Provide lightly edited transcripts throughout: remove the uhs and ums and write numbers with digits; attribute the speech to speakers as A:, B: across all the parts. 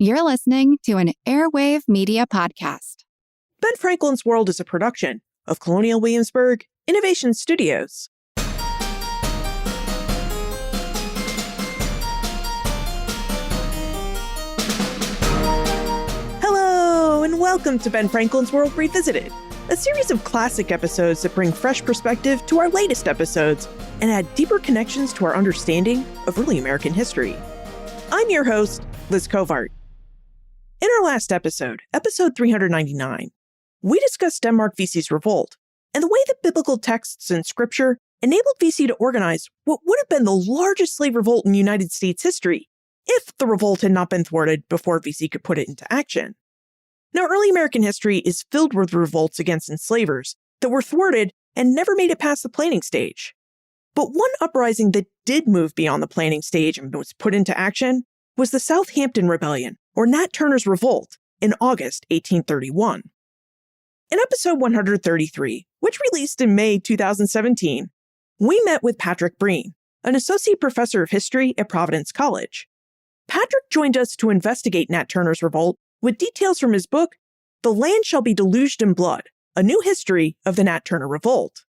A: You're listening to an Airwave Media Podcast.
B: Ben Franklin's World is a production of Colonial Williamsburg Innovation Studios. Hello, and welcome to Ben Franklin's World Revisited, a series of classic episodes that bring fresh perspective to our latest episodes and add deeper connections to our understanding of early American history. I'm your host, Liz Covart. In our last episode, episode 399, we discussed Denmark Vesey's revolt and the way that biblical texts and scripture enabled Vesey to organize what would have been the largest slave revolt in United States history if the revolt had not been thwarted before Vesey could put it into action. Now, early American history is filled with revolts against enslavers that were thwarted and never made it past the planning stage. But one uprising that did move beyond the planning stage and was put into action was the Southampton Rebellion, or Nat Turner's Revolt, in August 1831. In episode 133, which released in May 2017, we met with Patrick Breen, an associate professor of history at Providence College. Patrick joined us to investigate Nat Turner's Revolt with details from his book, The Land Shall Be Deluged in Blood, A New History of the Nat Turner Revolt.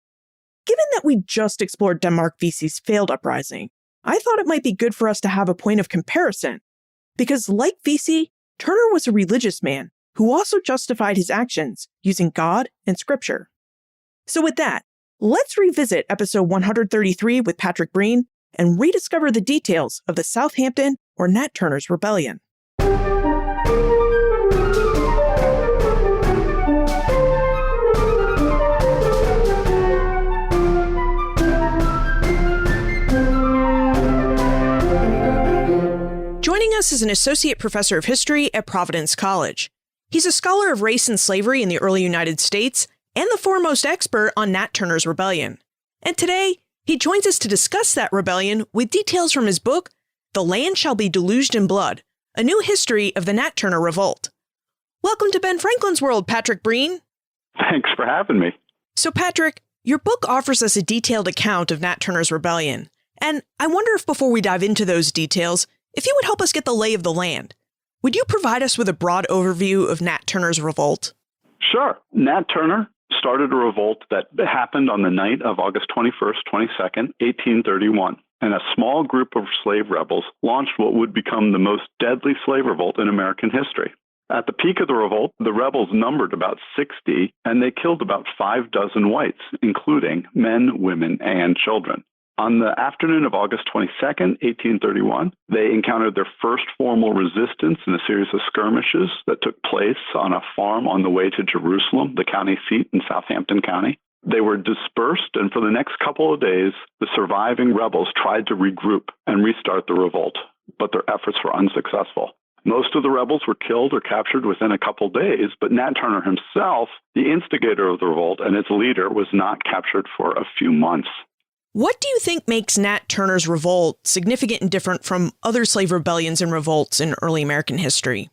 B: Given that we just explored Denmark Vesey's failed uprising, I thought it might be good for us to have a point of comparison, because like Vesey, Turner was a religious man who also justified his actions using God and scripture. So with that, let's revisit episode 133 with Patrick Breen and rediscover the details of the Southampton or Nat Turner's Rebellion. Joining us is an associate professor of history at Providence College. He's a scholar of race and slavery in the early United States and the foremost expert on Nat Turner's Rebellion. And today, he joins us to discuss that rebellion with details from his book, The Land Shall Be Deluged in Blood, A New History of the Nat Turner Revolt. Welcome to Ben Franklin's World, Patrick Breen.
C: Thanks for having me.
B: So Patrick, your book offers us a detailed account of Nat Turner's Rebellion. And I wonder if before we dive into those details, if you would help us get the lay of the land. Would you provide us with a broad overview of Nat Turner's revolt?
C: Sure. Nat Turner started a revolt that happened on the night of August 21st, 22nd, 1831. And a small group of slave rebels launched what would become the most deadly slave revolt in American history. At the peak of the revolt, the rebels numbered about 60, and they killed about 6 whites, including men, women, and children. On the afternoon of August 22nd, 1831, they encountered their first formal resistance in a series of skirmishes that took place on a farm on the way to Jerusalem, the county seat in Southampton County. They were dispersed, and for the next couple of days, the surviving rebels tried to regroup and restart the revolt, but their efforts were unsuccessful. Most of the rebels were killed or captured within a couple days, but Nat Turner himself, the instigator of the revolt and its leader, was not captured for a few months.
B: What do you think makes Nat Turner's revolt significant and different from other slave rebellions and revolts in early American history?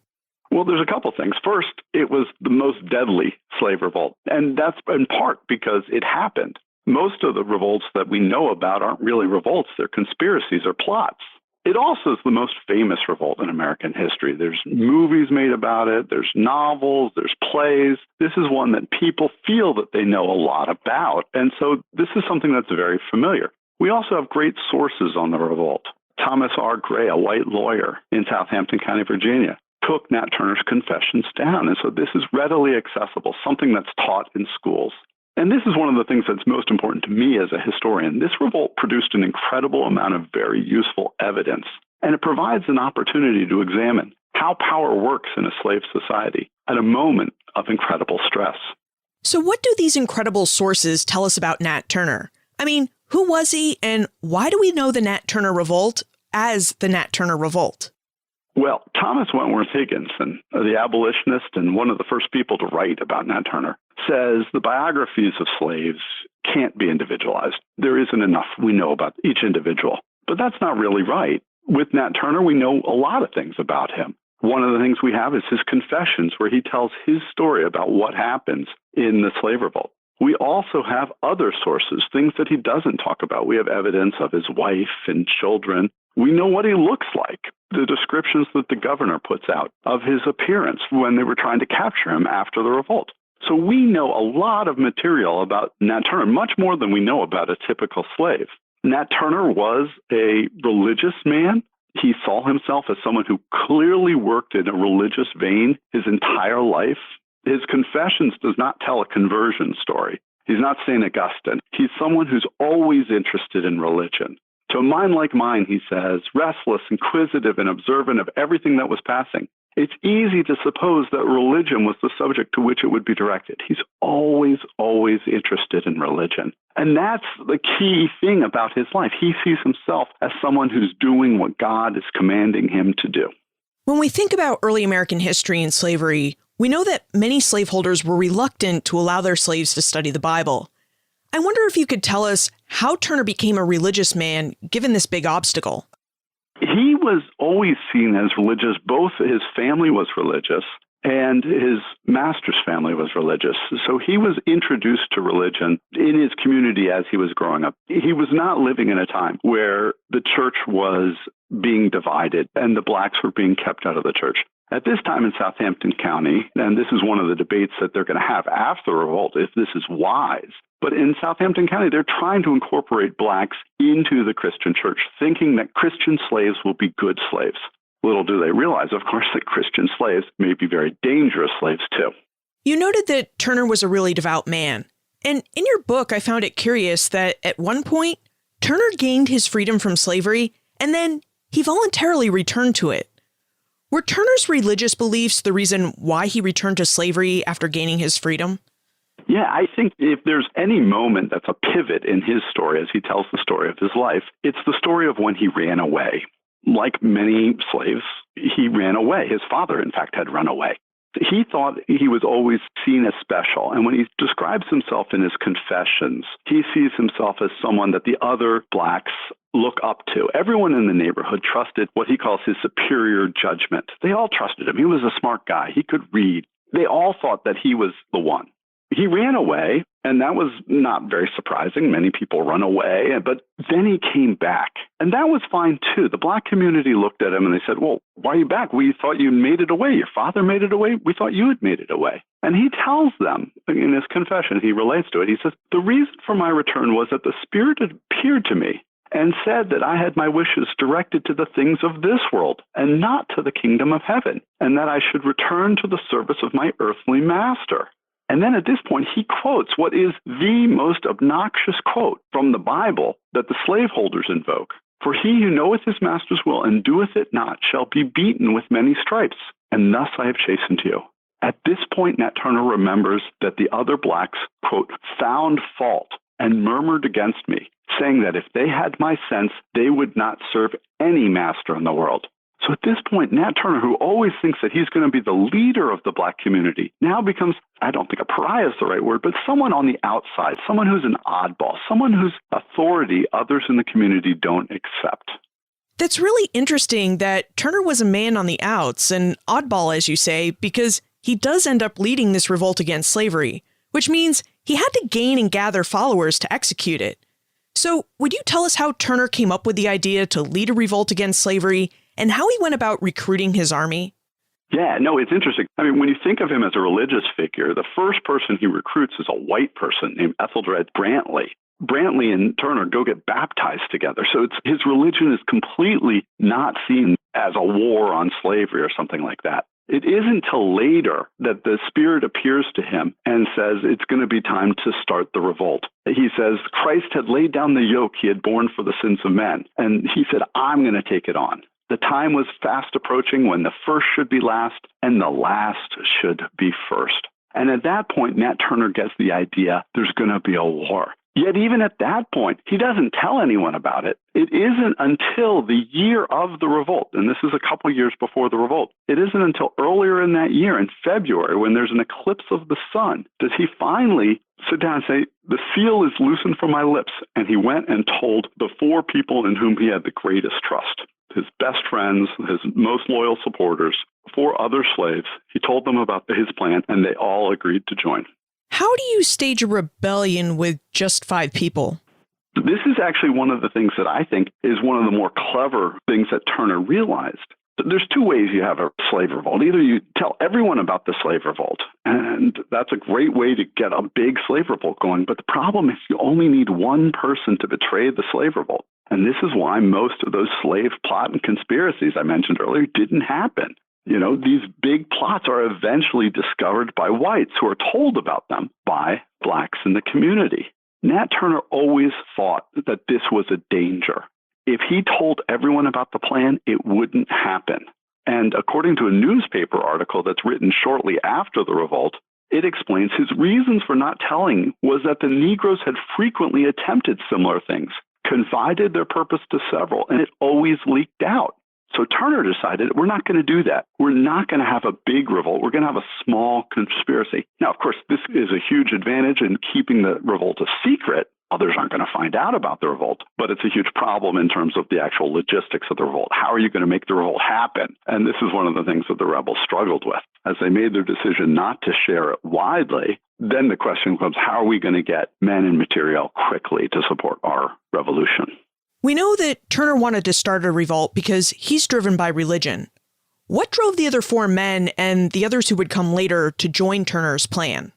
C: Well, there's a couple things. First, it was the most deadly slave revolt, and that's in part because it happened. Most of the revolts that we know about aren't really revolts. They're conspiracies or plots. It also is the most famous revolt in American history. There's movies made about it. There's novels. There's plays. This is one that people feel that they know a lot about. And so this is something that's very familiar. We also have great sources on the revolt. Thomas R. Gray, a white lawyer in Southampton County, Virginia, took Nat Turner's confessions down. And so this is readily accessible, something that's taught in schools. And this is one of the things that's most important to me as a historian. This revolt produced an incredible amount of very useful evidence, and it provides an opportunity to examine how power works in a slave society at a moment of incredible stress.
B: So what do these incredible sources tell us about Nat Turner? I mean, who was he, and why do we know the Nat Turner Revolt as the Nat Turner Revolt?
C: Well, Thomas Wentworth Higginson, the abolitionist and one of the first people to write about Nat Turner, says the biographies of slaves can't be individualized. There isn't enough we know about each individual. But that's not really right. With Nat Turner, we know a lot of things about him. One of the things we have is his confessions, where he tells his story about what happens in the slave revolt. We also have other sources, things that he doesn't talk about. We have evidence of his wife and children. We know what he looks like. The descriptions that the governor puts out of his appearance when they were trying to capture him after the revolt. So we know a lot of material about Nat Turner, much more than we know about a typical slave. Nat Turner was a religious man. He saw himself as someone who clearly worked in a religious vein his entire life. His Confessions does not tell a conversion story. He's not St. Augustine. He's someone who's always interested in religion. To a mind like mine, he says, restless, inquisitive, and observant of everything that was passing, it's easy to suppose that religion was the subject to which it would be directed. He's always, always interested in religion. And that's the key thing about his life. He sees himself as someone who's doing what God is commanding him to do.
B: When we think about early American history and slavery, we know that many slaveholders were reluctant to allow their slaves to study the Bible. I wonder if you could tell us how Turner became a religious man, given this big obstacle.
C: He was always seen as religious. Both his family was religious and his master's family was religious. So he was introduced to religion in his community as he was growing up. He was not living in a time where the church was being divided and the blacks were being kept out of the church. At this time in Southampton County, and this is one of the debates that they're going to have after the revolt, if this is wise, but in Southampton County, they're trying to incorporate blacks into the Christian church, thinking that Christian slaves will be good slaves. Little do they realize, of course, that Christian slaves may be very dangerous slaves too.
B: You noted that Turner was a really devout man. And in your book, I found it curious that at one point, Turner gained his freedom from slavery, and then he voluntarily returned to it. Were Turner's religious beliefs the reason why he returned to slavery after gaining his freedom?
C: Yeah, I think if there's any moment that's a pivot in his story as he tells the story of his life, it's the story of when he ran away. Like many slaves, he ran away. His father, in fact, had run away. He thought he was always seen as special. And when he describes himself in his Confessions, he sees himself as someone that the other blacks look up to. Everyone in the neighborhood trusted what he calls his superior judgment. They all trusted him. He was a smart guy. He could read. They all thought that he was the one. He ran away, and that was not very surprising. Many people run away, but then he came back. And that was fine, too. The black community looked at him and they said, well, why are you back? We thought you made it away. Your father made it away. We thought you had made it away. And he tells them in his confession, he relates to it. He says, the reason for my return was that the Spirit had appeared to me and said that I had my wishes directed to the things of this world and not to the kingdom of heaven, and that I should return to the service of my earthly master. And then at this point, he quotes what is the most obnoxious quote from the Bible that the slaveholders invoke. For he who knoweth his master's will and doeth it not shall be beaten with many stripes, and thus I have chastened you. At this point, Nat Turner remembers that the other blacks, quote, found fault and murmured against me, saying that if they had my sense, they would not serve any master in the world. So at this point, Nat Turner, who always thinks that he's going to be the leader of the black community, now becomes, I don't think a pariah is the right word, but someone on the outside, someone who's an oddball, someone whose authority others in the community don't accept.
B: That's really interesting that Turner was a man on the outs, an oddball, as you say, because he does end up leading this revolt against slavery, which means he had to gain and gather followers to execute it. So would you tell us how Turner came up with the idea to lead a revolt against slavery and how he went about recruiting his army?
C: Yeah, no, it's interesting. I mean, when you think of him as a religious figure, the first person he recruits is a white person named Ethelred Brantley. Brantley and Turner go get baptized together. So his religion is completely not seen as a war on slavery or something like that. It isn't until later that the Spirit appears to him and says it's going to be time to start the revolt. He says Christ had laid down the yoke he had borne for the sins of men. And he said, I'm going to take it on. The time was fast approaching when the first should be last and the last should be first. And at that point, Nat Turner gets the idea there's going to be a war. Yet even at that point, he doesn't tell anyone about it. It isn't until the year of the revolt, and this is a couple years before the revolt, it isn't until earlier in that year, in February, when there's an eclipse of the sun, does he finally sit down and say, the seal is loosened from my lips. And he went and told the four people in whom he had the greatest trust, his best friends, his most loyal supporters, 4 other slaves. He told them about his plan, and they all agreed to join.
B: How do you stage a rebellion with just 5 people?
C: This is actually one of the things that I think is one of the more clever things that Turner realized. There's two ways you have a slave revolt. Either you tell everyone about the slave revolt, and that's a great way to get a big slave revolt going. But the problem is you only need one person to betray the slave revolt. And this is why most of those slave plot and conspiracies I mentioned earlier didn't happen. These big plots are eventually discovered by whites who are told about them by blacks in the community. Nat Turner always thought that this was a danger. If he told everyone about the plan, it wouldn't happen. And according to a newspaper article that's written shortly after the revolt, it explains his reasons for not telling was that the Negroes had frequently attempted similar things, confided their purpose to several, and it always leaked out. So Turner decided, we're not going to do that. We're not going to have a big revolt. We're going to have a small conspiracy. Now, of course, this is a huge advantage in keeping the revolt a secret. Others aren't going to find out about the revolt, but it's a huge problem in terms of the actual logistics of the revolt. How are you going to make the revolt happen? And this is one of the things that the rebels struggled with. As they made their decision not to share it widely, then the question comes, how are we going to get men and material quickly to support our revolution?
B: We know that Turner wanted to start a revolt because he's driven by religion. What drove the other four men and the others who would come later to join Turner's plan?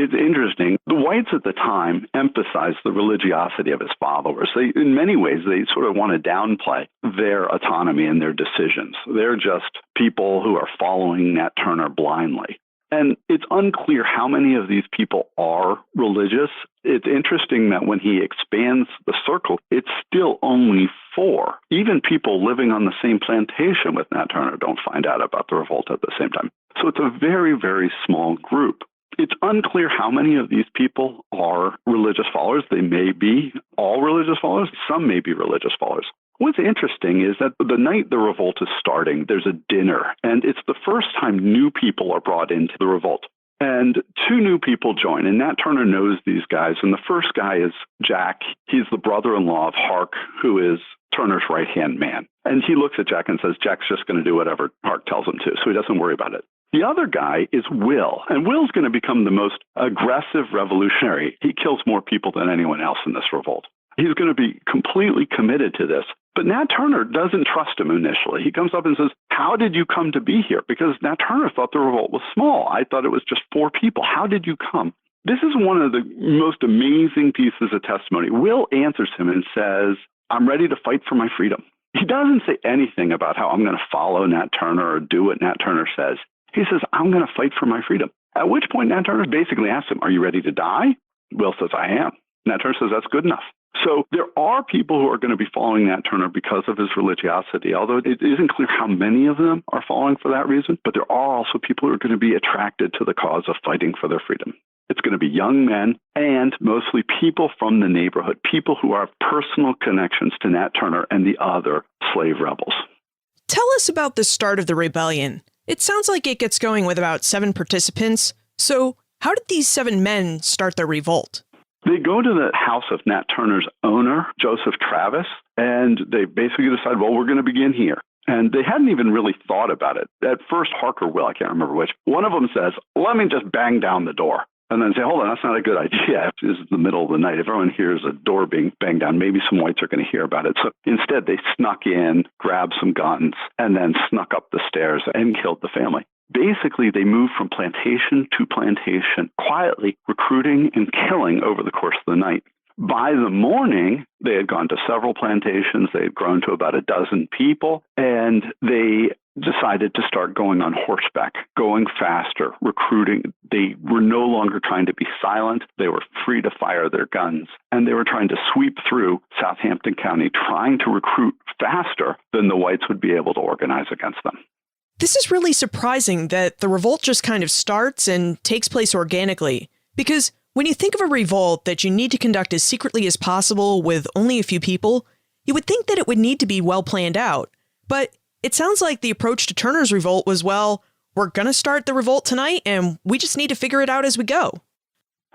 C: It's interesting. The whites at the time emphasized the religiosity of his followers. In many ways, they sort of want to downplay their autonomy and their decisions. They're just people who are following Nat Turner blindly. And it's unclear how many of these people are religious. It's interesting that when he expands the circle, it's still only 4. Even people living on the same plantation with Nat Turner don't find out about the revolt at the same time. So it's a very, very small group. It's unclear how many of these people are religious followers. They may be all religious followers. Some may be religious followers. What's interesting is that the night the revolt is starting, there's a dinner, and it's the first time new people are brought into the revolt. And 2 new people join, and Nat Turner knows these guys. And the first guy is Jack. He's the brother-in-law of Hark, who is Turner's right-hand man. And he looks at Jack and says, Jack's just going to do whatever Hark tells him to, so he doesn't worry about it. The other guy is Will, and Will's going to become the most aggressive revolutionary. He kills more people than anyone else in this revolt. He's going to be completely committed to this. But Nat Turner doesn't trust him initially. He comes up and says, how did you come to be here? Because Nat Turner thought the revolt was small. I thought it was just 4 people. How did you come? This is one of the most amazing pieces of testimony. Will answers him and says, I'm ready to fight for my freedom. He doesn't say anything about how I'm going to follow Nat Turner or do what Nat Turner says. He says, I'm going to fight for my freedom. At which point Nat Turner basically asks him, are you ready to die? Will says, I am. Nat Turner says, that's good enough. So there are people who are going to be following Nat Turner because of his religiosity, although it isn't clear how many of them are following for that reason. But there are also people who are going to be attracted to the cause of fighting for their freedom. It's going to be young men and mostly people from the neighborhood, people who have personal connections to Nat Turner and the other slave rebels.
B: Tell us about the start of the rebellion. It sounds like it gets going with about 7 participants. So how did these 7 men start their revolt?
C: They go to the house of Nat Turner's owner, Joseph Travis, and they basically decide, well, we're going to begin here. And they hadn't even really thought about it. At first, Hark or Will, I can't remember which, one of them says, let me just bang down the door. And then say, hold on, that's not a good idea. This is the middle of the night. If everyone hears a door being banged down, maybe some whites are going to hear about it. So instead, they snuck in, grabbed some guns, and then snuck up the stairs and killed the family. Basically, they moved from plantation to plantation, quietly recruiting and killing over the course of the night. By the morning, they had gone to several plantations. They had grown to about 12 people, and they decided to start going on horseback, going faster, recruiting. They were no longer trying to be silent. They were free to fire their guns, and they were trying to sweep through Southampton County, trying to recruit faster than the whites would be able to organize against them.
B: This is really surprising that the revolt just kind of starts and takes place organically, because when you think of a revolt that you need to conduct as secretly as possible with only a few people, you would think that it would need to be well planned out. But it sounds like the approach to Turner's revolt was, well, we're going to start the revolt tonight and we just need to figure it out as we go.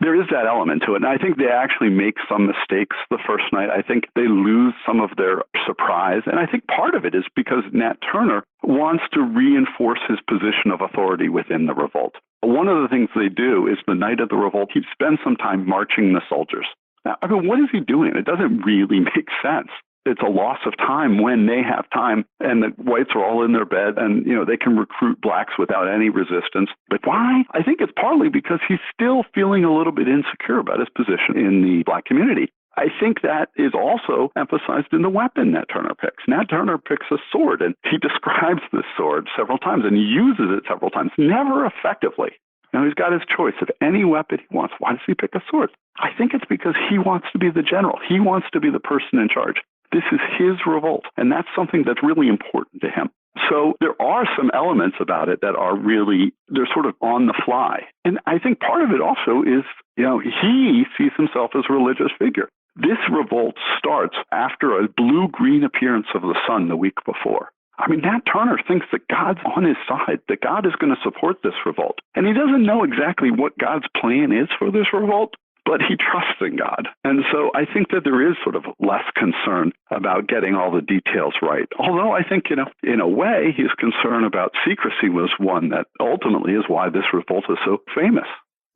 C: There is that element to it. And I think they actually make some mistakes the first night. I think they lose some of their surprise. And I think part of it is because Nat Turner wants to reinforce his position of authority within the revolt. One of the things they do is the night of the revolt, he spends some time marching the soldiers. Now, I mean, what is he doing? It doesn't really make sense. It's a loss of time when they have time and the whites are all in their bed and, they can recruit blacks without any resistance. But why? I think it's partly because he's still feeling a little bit insecure about his position in the black community. I think that is also emphasized in the weapon Nat Turner picks. Nat Turner picks a sword, and he describes this sword several times, and he uses it several times, never effectively. Now, he's got his choice of any weapon he wants. Why does he pick a sword? I think it's because he wants to be the general. He wants to be the person in charge. This is his revolt, and that's something that's really important to him. So there are some elements about it that are really, they're sort of on the fly. And I think part of it also is, he sees himself as a religious figure. This revolt starts after a blue-green appearance of the sun the week before. I mean, Nat Turner thinks that God's on his side, that God is going to support this revolt. And he doesn't know exactly what God's plan is for this revolt, but he trusts in God. And so I think that there is sort of less concern about getting all the details right. Although I think, in a way, his concern about secrecy was one that ultimately is why this revolt is so famous.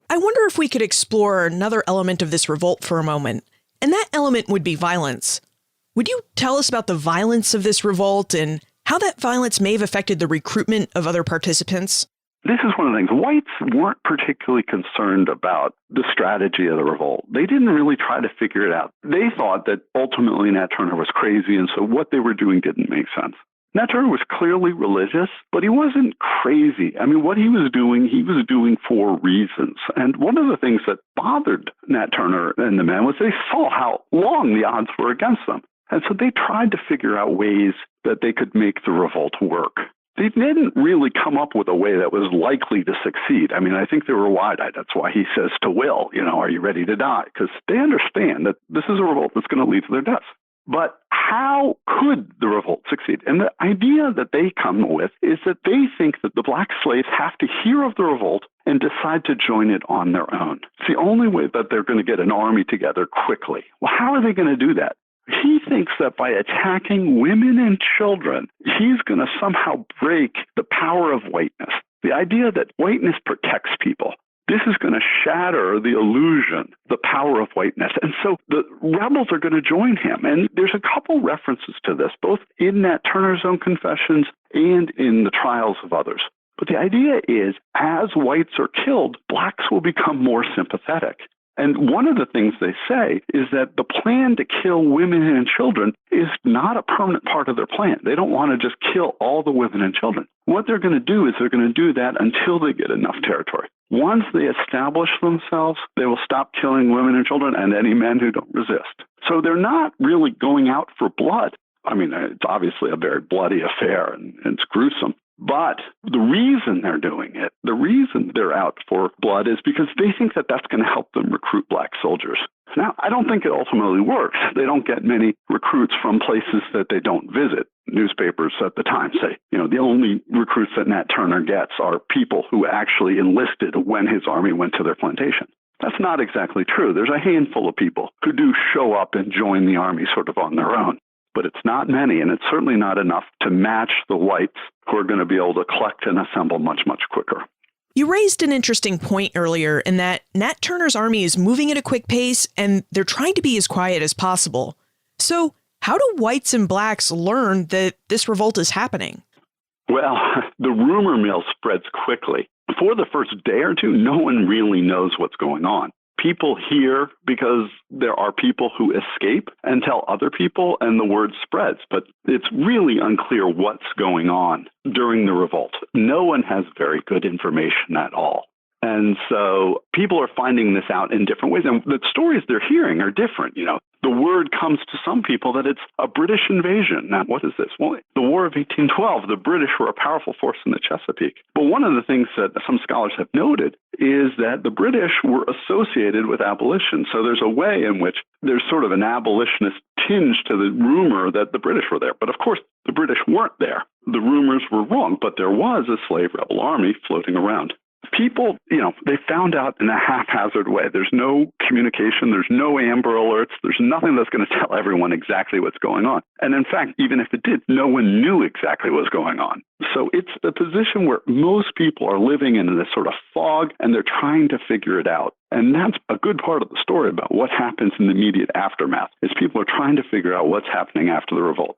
B: I wonder if we could explore another element of this revolt for a moment. And that element would be violence. Would you tell us about the violence of this revolt and how that violence may have affected the recruitment of other participants?
C: This is one of the things. Whites weren't particularly concerned about the strategy of the revolt. They didn't really try to figure it out. They thought that ultimately Nat Turner was crazy, and so what they were doing didn't make sense. Nat Turner was clearly religious, but he wasn't crazy. I mean, what he was doing for reasons. And one of the things that bothered Nat Turner and the men was they saw how long the odds were against them. And so they tried to figure out ways that they could make the revolt work. They didn't really come up with a way that was likely to succeed. I mean, I think they were wide-eyed. That's why he says to Will, are you ready to die? Because they understand that this is a revolt that's going to lead to their deaths. But how could the revolt succeed? And the idea that they come with is that they think that the black slaves have to hear of the revolt and decide to join it on their own. It's the only way that they're going to get an army together quickly. Well, how are they going to do that? He thinks that by attacking women and children, he's going to somehow break the power of whiteness. The idea that whiteness protects people. This is going to shatter the illusion, the power of whiteness. And so the rebels are going to join him. And there's a couple references to this, both in Nat Turner's own confessions and in the trials of others. But the idea is, as whites are killed, blacks will become more sympathetic. And one of the things they say is that the plan to kill women and children is not a permanent part of their plan. They don't want to just kill all the women and children. What they're going to do is they're going to do that until they get enough territory. Once they establish themselves, they will stop killing women and children and any men who don't resist. So they're not really going out for blood. I mean, it's obviously a very bloody affair and it's gruesome. But the reason they're doing it, the reason they're out for blood is because they think that that's going to help them recruit black soldiers. Now, I don't think it ultimately works. They don't get many recruits from places that they don't visit. Newspapers at the time say, the only recruits that Nat Turner gets are people who actually enlisted when his army went to their plantation. That's not exactly true. There's a handful of people who do show up and join the army sort of on their own. But it's not many, and it's certainly not enough to match the whites who are going to be able to collect and assemble much, much quicker.
B: You raised an interesting point earlier in that Nat Turner's army is moving at a quick pace, and they're trying to be as quiet as possible. So how do whites and blacks learn that this revolt is happening?
C: Well, the rumor mill spreads quickly. For the first day or two, no one really knows what's going on. People hear because there are people who escape and tell other people, and the word spreads. But it's really unclear what's going on during the revolt. No one has very good information at all. And so people are finding this out in different ways. And the stories they're hearing are different. The word comes to some people that it's a British invasion. Now, what is this? Well, the War of 1812, the British were a powerful force in the Chesapeake. But one of the things that some scholars have noted is that the British were associated with abolition. So there's a way in which there's sort of an abolitionist tinge to the rumor that the British were there. But of course, the British weren't there. The rumors were wrong, but there was a slave rebel army floating around. People, they found out in a haphazard way. There's no communication. There's no Amber Alerts. There's nothing that's going to tell everyone exactly what's going on. And in fact, even if it did, no one knew exactly what was going on. So it's a position where most people are living in this sort of fog, and they're trying to figure it out. And that's a good part of the story about what happens in the immediate aftermath, is people are trying to figure out what's happening after the revolt.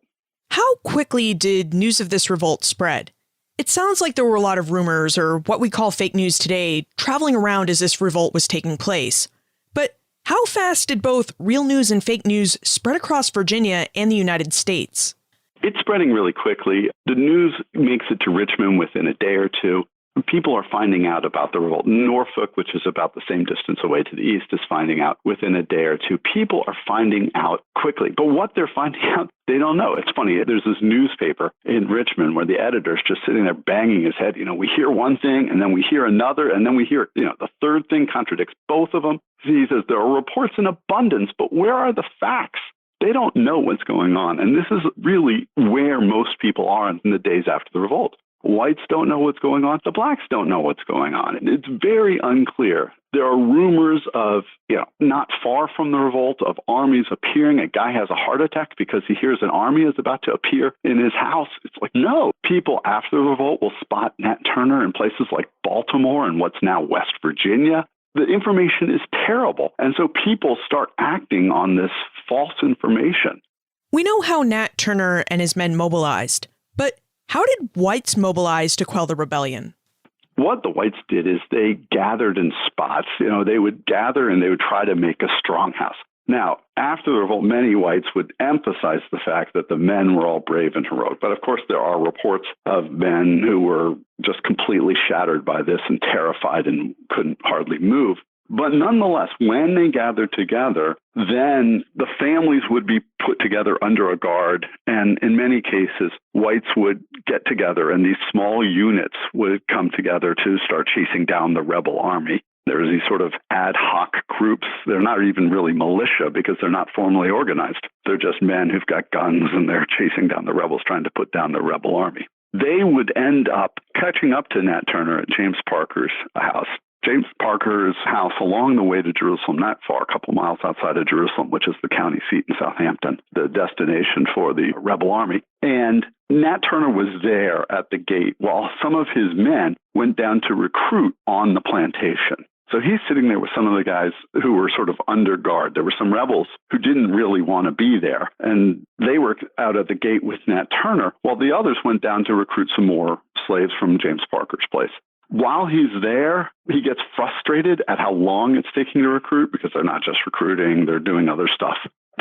B: How quickly did news of this revolt spread? It sounds like there were a lot of rumors, or what we call fake news today, traveling around as this revolt was taking place. But how fast did both real news and fake news spread across Virginia and the United States?
C: It's spreading really quickly. The news makes it to Richmond within a day or two. People are finding out about the revolt. Norfolk, which is about the same distance away to the east, is finding out within a day or two. People are finding out quickly. But what they're finding out, they don't know. It's funny. There's this newspaper in Richmond where the editor's just sitting there banging his head. We hear one thing, and then we hear another, and then we hear, the third thing contradicts both of them. He says there are reports in abundance, but where are the facts? They don't know what's going on. And this is really where most people are in the days after the revolt. Whites don't know what's going on. The blacks don't know what's going on. It's very unclear. There are rumors of, not far from the revolt, of armies appearing. A guy has a heart attack because he hears an army is about to appear in his house. It's like, no. People after the revolt will spot Nat Turner in places like Baltimore and what's now West Virginia. The information is terrible. And so people start acting on this false information.
B: We know how Nat Turner and his men mobilized, but how did whites mobilize to quell the rebellion?
C: What the whites did is they gathered in spots. They would gather and they would try to make a stronghouse. Now, after the revolt, many whites would emphasize the fact that the men were all brave and heroic. But of course, there are reports of men who were just completely shattered by this and terrified and couldn't hardly move. But nonetheless, when they gathered together, then the families would be put together under a guard. And in many cases, whites would get together and these small units would come together to start chasing down the rebel army. There's these sort of ad hoc groups. They're not even really militia because they're not formally organized. They're just men who've got guns and they're chasing down the rebels, trying to put down the rebel army. They would end up catching up to Nat Turner at James Parker's house. James Parker's house along the way to Jerusalem, not far, a couple miles outside of Jerusalem, which is the county seat in Southampton, the destination for the rebel army. And Nat Turner was there at the gate while some of his men went down to recruit on the plantation. So he's sitting there with some of the guys who were sort of under guard. There were some rebels who didn't really want to be there, and they were out at the gate with Nat Turner, while the others went down to recruit some more slaves from James Parker's place. While he's there, he gets frustrated at how long it's taking to recruit because they're not just recruiting, they're doing other stuff.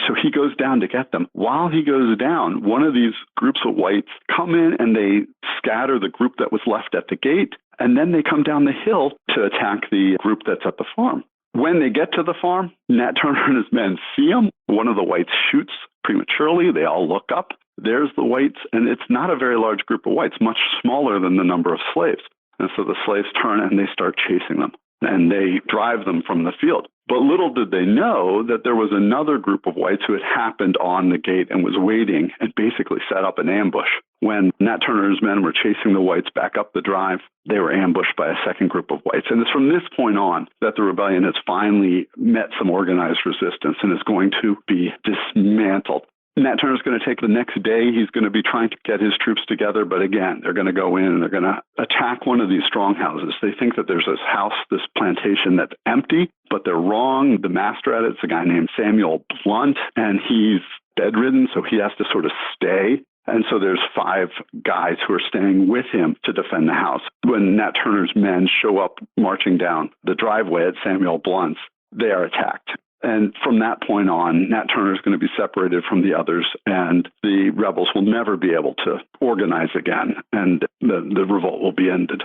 C: So he goes down to get them. While he goes down, one of these groups of whites come in and they scatter the group that was left at the gate, and then they come down the hill to attack the group that's at the farm. When they get to the farm, Nat Turner and his men see him. One of the whites shoots prematurely. They all look up. There's the whites, and it's not a very large group of whites, much smaller than the number of slaves. And so the slaves turn and they start chasing them, and they drive them from the field. But little did they know that there was another group of whites who had happened on the gate and was waiting and basically set up an ambush. When Nat Turner's men were chasing the whites back up the drive, they were ambushed by a second group of whites. And it's from this point on that the rebellion has finally met some organized resistance and is going to be dismantled. Nat Turner's going to take the next day. He's going to be trying to get his troops together. But again, they're going to go in and they're going to attack one of these stronghouses. They think that there's this house, this plantation that's empty, but they're wrong. The master at it's a guy named Samuel Blunt, and he's bedridden, so he has to sort of stay. And so there's 5 guys who are staying with him to defend the house. When Nat Turner's men show up marching down the driveway at Samuel Blunt's, they are attacked. And from that point on, Nat Turner is going to be separated from the others, and the rebels will never be able to organize again, and the revolt will be ended.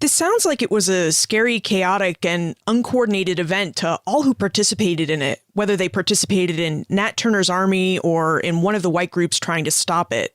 B: This sounds like it was a scary, chaotic, and uncoordinated event to all who participated in it, whether they participated in Nat Turner's army or in one of the white groups trying to stop it.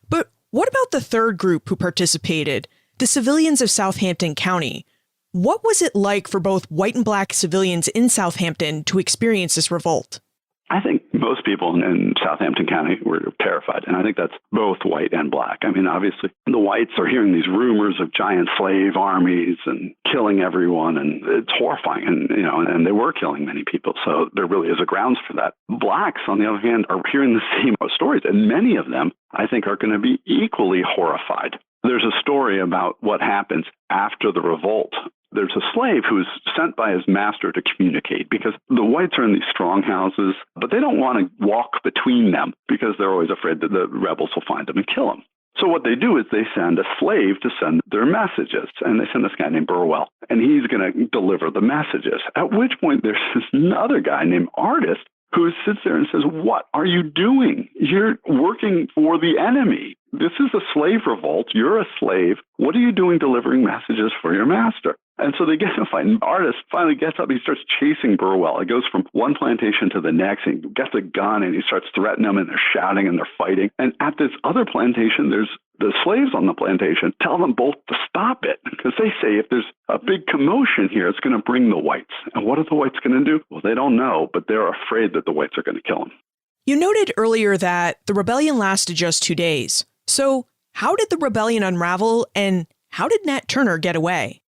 B: But what about the third group who participated, the civilians of Southampton County? What was it like for both white and black civilians in Southampton to experience this revolt?
C: I think most people in Southampton County were terrified. And I think that's both white and black. I mean, obviously, the whites are hearing these rumors of giant slave armies and killing everyone, and it's horrifying. And they were killing many people. So there really is a grounds for that. Blacks, on the other hand, are hearing the same stories, and many of them, I think, are going to be equally horrified. There's a story about what happens after the revolt. There's a slave who's sent by his master to communicate, because the whites are in these strong houses, but they don't want to walk between them because they're always afraid that the rebels will find them and kill them. So what they do is they send a slave to send their messages, and they send this guy named Burwell, and he's going to deliver the messages, at which point there's this other guy named Artist who sits there and says, "What are you doing? You're working for the enemy. This is a slave revolt. You're a slave. What are you doing delivering messages for your master?" And so they get in a fight, and Artist finally gets up. He starts chasing Burwell. It goes from one plantation to the next, and he gets a gun, and he starts threatening them, and they're shouting, and they're fighting. And at this other plantation, there's the slaves on the plantation tell them both to stop it, because they say if there's a big commotion here, it's going to bring the whites. And what are the whites going to do? Well, they don't know, but they're afraid that the whites are going to kill them.
B: You noted earlier that the rebellion lasted just 2 days. So how did the rebellion unravel, and how did Nat Turner get away?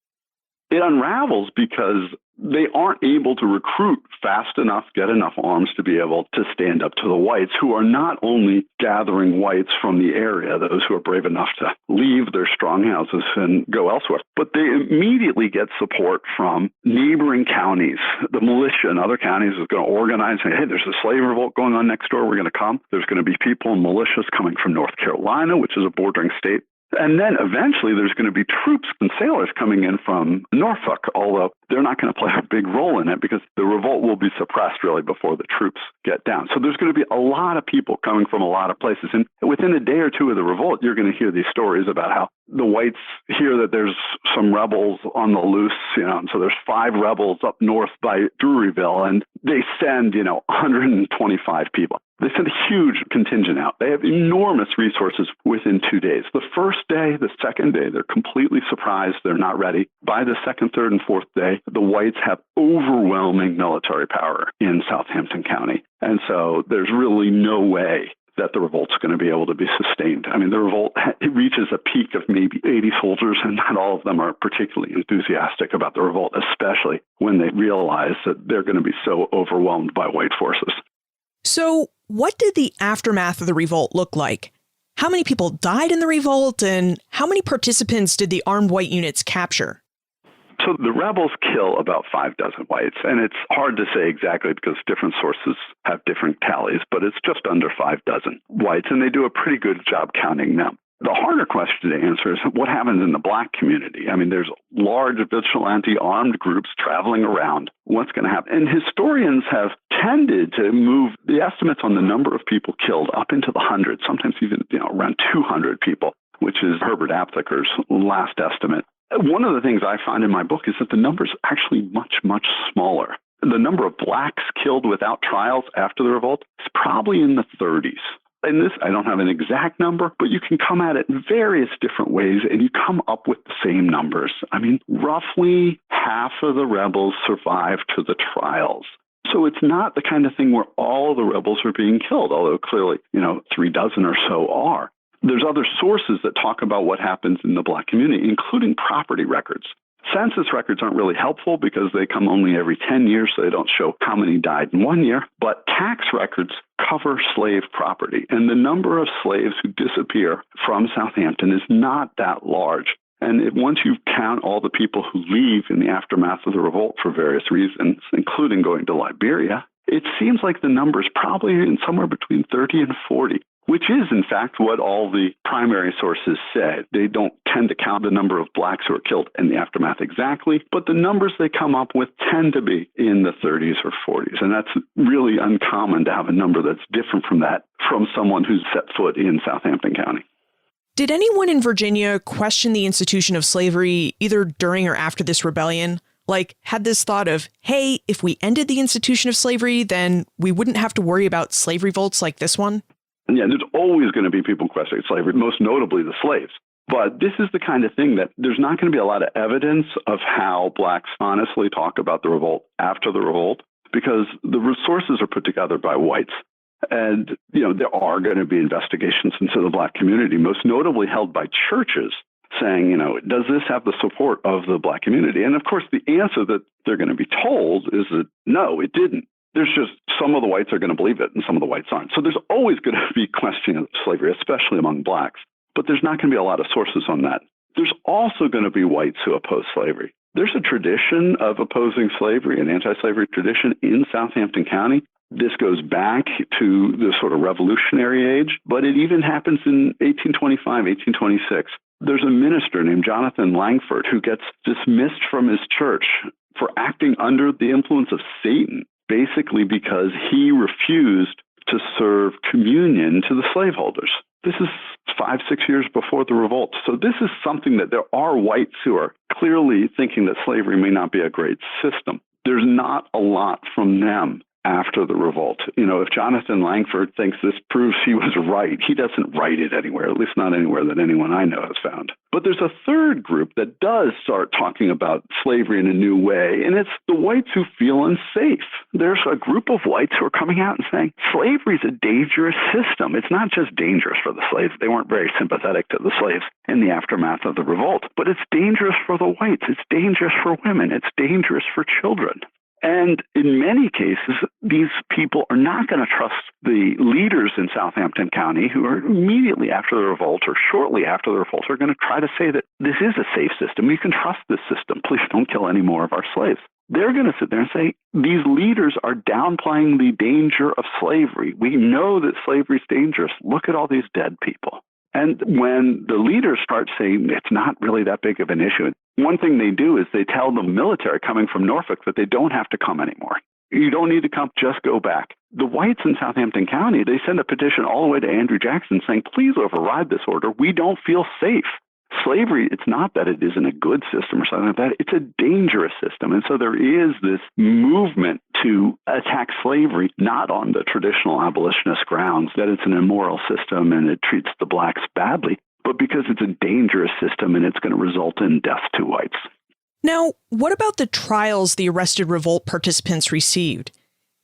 C: It unravels because they aren't able to recruit fast enough, get enough arms to be able to stand up to the whites, who are not only gathering whites from the area, those who are brave enough to leave their strong houses and go elsewhere, but they immediately get support from neighboring counties. The militia in other counties is going to organize and say, hey, there's a slave revolt going on next door. We're going to come. There's going to be people and militias coming from North Carolina, which is a bordering state. And then eventually there's going to be troops and sailors coming in from Norfolk, although they're not going to play a big role in it because the revolt will be suppressed really before the troops get down. So there's going to be a lot of people coming from a lot of places. And within a day or two of the revolt, you're going to hear these stories about how the whites hear that there's some rebels on the loose, and so there's 5 rebels up north by Druryville, and they send, 125 people. They send a huge contingent out. They have enormous resources within 2 days. The first day, the second day, they're completely surprised. They're not ready. By the second, third, and fourth day, the whites have overwhelming military power in Southampton County. And so there's really no way that the revolt's going to be able to be sustained. I mean, the revolt, it reaches a peak of maybe 80 soldiers, and not all of them are particularly enthusiastic about the revolt, especially when they realize that they're going to be so overwhelmed by white forces.
B: So what did the aftermath of the revolt look like? How many people died in the revolt, and how many participants did the armed white units capture?
C: So the rebels kill about 6 whites, and it's hard to say exactly because different sources have different tallies, but it's just under 6 whites, and they do a pretty good job counting them. The harder question to answer is what happens in the black community. I mean, there's large vigilante armed groups traveling around. What's going to happen? And historians have tended to move the estimates on the number of people killed up into the hundreds, sometimes even around 200 people, which is Herbert Aptheker's last estimate. One of the things I find in my book is that the number's actually much, much smaller. The number of blacks killed without trials after the revolt is probably in the 30s. And this, I don't have an exact number, but you can come at it in various different ways, and you come up with the same numbers. I mean, roughly half of the rebels survived to the trials. So it's not the kind of thing where all the rebels are being killed, although clearly, 36 or so are. There's other sources that talk about what happens in the black community, including property records. Census records aren't really helpful because they come only every 10 years, so they don't show how many died in 1 year. But tax records cover slave property, and the number of slaves who disappear from Southampton is not that large. And once you count all the people who leave in the aftermath of the revolt for various reasons, including going to Liberia, it seems like the number is probably in somewhere between 30 and 40. Which is, in fact, what all the primary sources said. They don't tend to count the number of blacks who are killed in the aftermath exactly, but the numbers they come up with tend to be in the 30s or 40s. And that's really uncommon to have a number that's different from that from someone who's set foot in Southampton County.
B: Did anyone in Virginia question the institution of slavery either during or after this rebellion? Like, had this thought of, hey, if we ended the institution of slavery, then we wouldn't have to worry about slave revolts like this one?
C: Yeah, there's always going to be people questioning slavery, most notably the slaves. But this is the kind of thing that there's not going to be a lot of evidence of how blacks honestly talk about the revolt after the revolt, because the resources are put together by whites. And, there are going to be investigations into the Black community, most notably held by churches, saying, does this have the support of the Black community? And of course, the answer that they're going to be told is that no, it didn't. There's just some of the whites are going to believe it and some of the whites aren't. So there's always going to be questioning of slavery, especially among Blacks. But there's not going to be a lot of sources on that. There's also going to be whites who oppose slavery. There's a tradition of opposing slavery, an anti-slavery tradition in Southampton County. This goes back to the sort of Revolutionary age, but it even happens in 1825, 1826. There's a minister named Jonathan Langford who gets dismissed from his church for acting under the influence of Satan, basically because he refused to serve communion to the slaveholders. This is 5-6 years before the revolt. So this is something that there are whites who are clearly thinking that slavery may not be a great system. There's not a lot from them after the revolt. If Jonathan Langford thinks this proves he was right, he doesn't write it anywhere, at least not anywhere that anyone I know has found. But there's a third group that does start talking about slavery in a new way, and it's the whites who feel unsafe. There's a group of whites who are coming out and saying, slavery is a dangerous system. It's not just dangerous for the slaves. They weren't very sympathetic to the slaves in the aftermath of the revolt, but it's dangerous for the whites. It's dangerous for women. It's dangerous for children. And in many cases, these people are not going to trust the leaders in Southampton County who are immediately after the revolt or shortly after the revolt are going to try to say that this is a safe system. You can trust this system. Please don't kill any more of our slaves. They're going to sit there and say, these leaders are downplaying the danger of slavery. We know that slavery is dangerous. Look at all these dead people. And when the leaders start saying it's not really that big of an issue, one thing they do is they tell the military coming from Norfolk that they don't have to come anymore. You don't need to come, just go back. The whites in Southampton County, they send a petition all the way to Andrew Jackson saying, please override this order. We don't feel safe. Slavery, it's not that it isn't a good system or something like that. It's a dangerous system. And so there is this movement to attack slavery, not on the traditional abolitionist grounds that it's an immoral system and it treats the Blacks badly, but because it's a dangerous system and it's going to result in death to whites.
B: Now, what about the trials the arrested revolt participants received?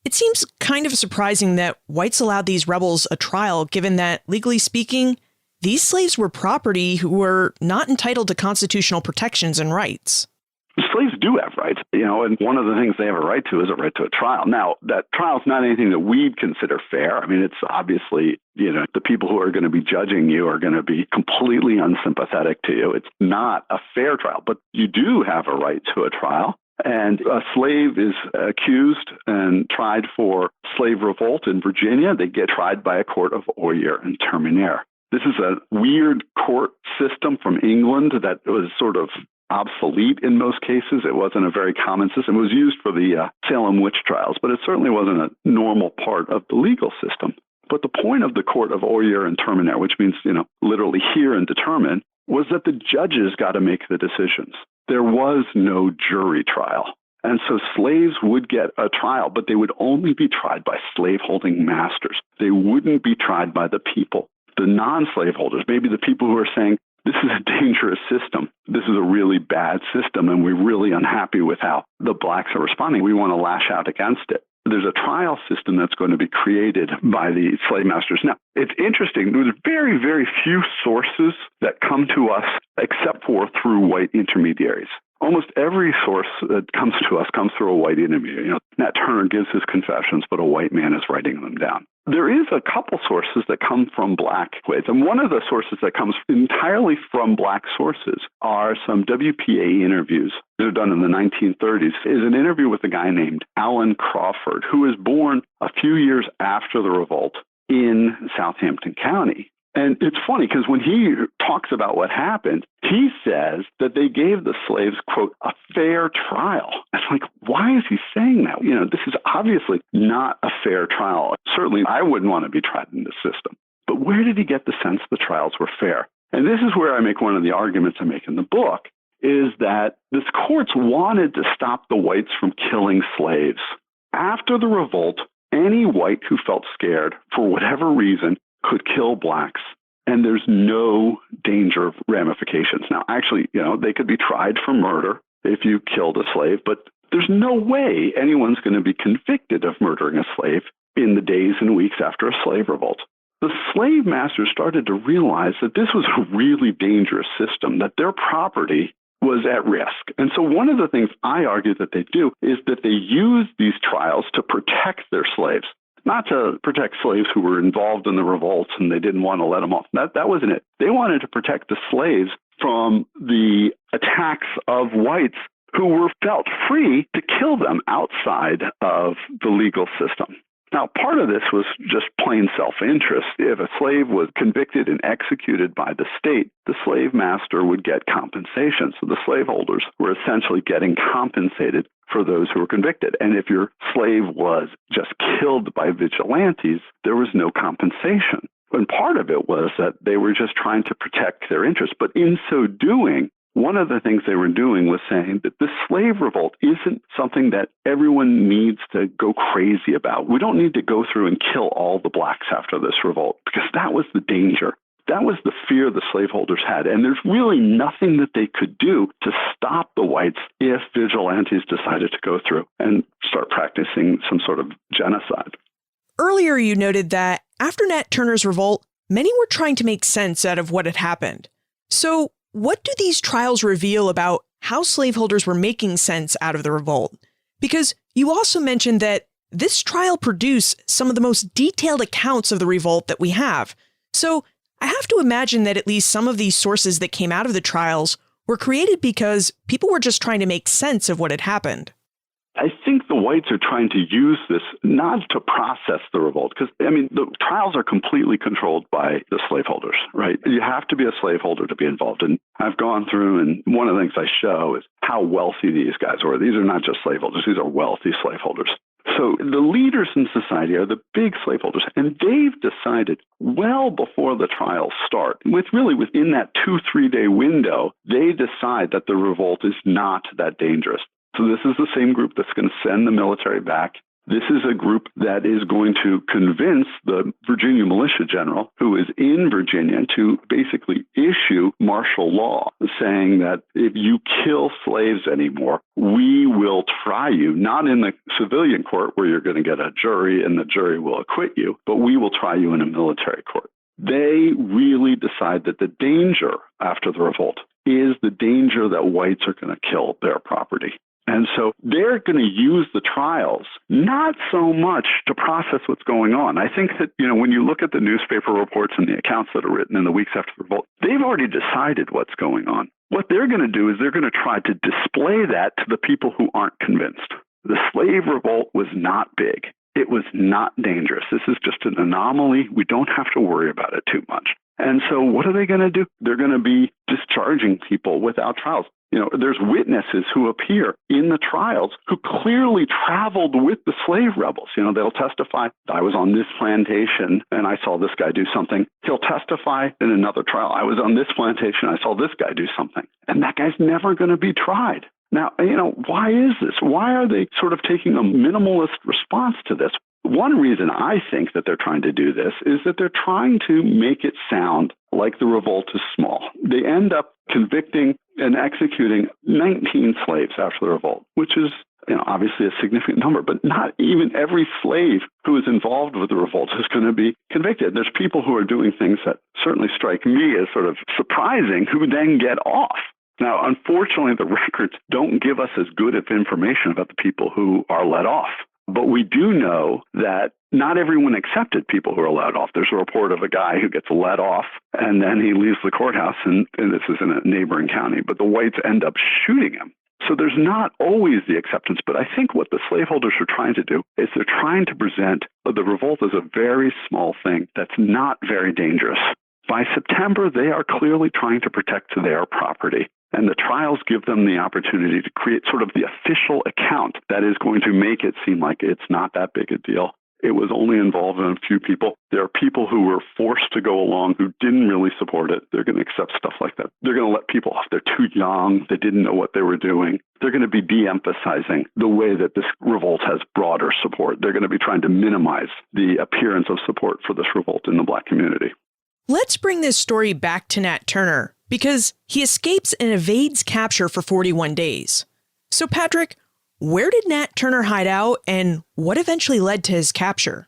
B: It seems kind of surprising that whites allowed these rebels a trial, given that, legally speaking, these slaves were property who were not entitled to constitutional protections and rights.
C: Slaves do have rights, and one of the things they have a right to is a right to a trial. Now, that trial is not anything that we'd consider fair. I mean, it's obviously, the people who are going to be judging you are going to be completely unsympathetic to you. It's not a fair trial, but you do have a right to a trial. And a slave is accused and tried for slave revolt in Virginia. They get tried by a court of oyer and terminaire. This is a weird court system from England that was sort of obsolete in most cases. It wasn't a very common system. It was used for the Salem witch trials, but it certainly wasn't a normal part of the legal system. But the point of the court of oyer and terminaire, which means, literally hear and determine, was that the judges got to make the decisions. There was no jury trial. And so slaves would get a trial, but they would only be tried by slaveholding masters. They wouldn't be tried by the people. The non-slaveholders, maybe the people who are saying, this is a dangerous system. This is a really bad system, and we're really unhappy with how the Blacks are responding. We want to lash out against it. There's a trial system that's going to be created by the slave masters. Now, it's interesting. There's very, very few sources that come to us except for through white intermediaries. Almost every source that comes to us comes through a white intermediary. Nat Turner gives his confessions, but a white man is writing them down. There is a couple sources that come from Black ways, and one of the sources that comes entirely from Black sources are some WPA interviews that are done in the 1930s. Is an interview with a guy named Alan Crawford, who was born a few years after the revolt in Southampton County. And it's funny because when he talks about what happened, he says that they gave the slaves, quote, a fair trial. It's like, why is he saying that? This is obviously not a fair trial. Certainly, I wouldn't want to be tried in this system. But where did he get the sense the trials were fair? And this is where I make one of the arguments I make in the book, is that the courts wanted to stop the whites from killing slaves. After the revolt, any white who felt scared, for whatever reason, could kill Blacks, and there's no danger of ramifications. Now, actually, they could be tried for murder if you killed a slave, but there's no way anyone's going to be convicted of murdering a slave in the days and weeks after a slave revolt. The slave masters started to realize that this was a really dangerous system, that their property was at risk. And so one of the things I argue that they do is that they use these trials to protect their slaves, not to protect slaves who were involved in the revolts and they didn't want to let them off. That wasn't it. They wanted to protect the slaves from the attacks of whites who were felt free to kill them outside of the legal system. Now, part of this was just plain self-interest. If a slave was convicted and executed by the state, the slave master would get compensation. So the slaveholders were essentially getting compensated for those who were convicted. And if your slave was just killed by vigilantes, there was no compensation. And part of it was that they were just trying to protect their interests. But in so doing, one of the things they were doing was saying that the slave revolt isn't something that everyone needs to go crazy about. We don't need to go through and kill all the blacks after this revolt, because that was the danger. That was the fear the slaveholders had. And there's really nothing that they could do to stop the whites if vigilantes decided to go through and start practicing some sort of genocide.
B: Earlier, you noted that after Nat Turner's revolt, many were trying to make sense out of what had happened. So what do these trials reveal about how slaveholders were making sense out of the revolt? Because you also mentioned that this trial produced some of the most detailed accounts of the revolt that we have. So I have to imagine that at least some of these sources that came out of the trials were created because people were just trying to make sense of what had happened.
C: I think the whites are trying to use this not to process the revolt, because, the trials are completely controlled by the slaveholders, right? You have to be a slaveholder to be involved. And I've gone through, and one of the things I show is how wealthy these guys were. These are not just slaveholders. These are wealthy slaveholders. So the leaders in society are the big slaveholders, and they've decided well before the trials start, within that 2-3 day window, they decide that the revolt is not that dangerous. So this is the same group that's going to send the military back. This is a group that is going to convince the Virginia militia general, who is in Virginia, to basically issue martial law, saying that if you kill slaves anymore, we will try you, not in the civilian court where you're going to get a jury and the jury will acquit you, but we will try you in a military court. They really decide that the danger after the revolt is the danger that whites are going to kill their property. And so they're going to use the trials not so much to process what's going on. I think that, when you look at the newspaper reports and the accounts that are written in the weeks after the revolt, they've already decided what's going on. What they're going to do is they're going to try to display that to the people who aren't convinced. The slave revolt was not big. It was not dangerous. This is just an anomaly. We don't have to worry about it too much. And so what are they going to do? They're going to be discharging people without trials. There's witnesses who appear in the trials who clearly traveled with the slave rebels. They'll testify, I was on this plantation and I saw this guy do something. He'll testify in another trial, I was on this plantation, I saw this guy do something. And that guy's never going to be tried. Now, why is this? Why are they sort of taking a minimalist response to this? One reason I think that they're trying to do this is that they're trying to make it sound like the revolt is small. They end up convicting and executing 19 slaves after the revolt, which is obviously a significant number, but not even every slave who is involved with the revolt is going to be convicted. There's people who are doing things that certainly strike me as sort of surprising who then get off. Now, unfortunately, the records don't give us as good of information about the people who are let off. But we do know that not everyone accepted people who are let off. There's a report of a guy who gets let off, and then he leaves the courthouse, and this is in a neighboring county, but the whites end up shooting him. So there's not always the acceptance, but I think what the slaveholders are trying to do is they're trying to present the revolt as a very small thing that's not very dangerous. By September, they are clearly trying to protect their property. And the trials give them the opportunity to create sort of the official account that is going to make it seem like it's not that big a deal. It was only involving a few people. There are people who were forced to go along who didn't really support it. They're going to accept stuff like that. They're going to let people off. They're too young. They didn't know what they were doing. They're going to be de-emphasizing the way that this revolt has broader support. They're going to be trying to minimize the appearance of support for this revolt in the Black community.
B: Let's bring this story back to Nat Turner, because he escapes and evades capture for 41 days. So, Patrick, where did Nat Turner hide out, and what eventually led to his capture?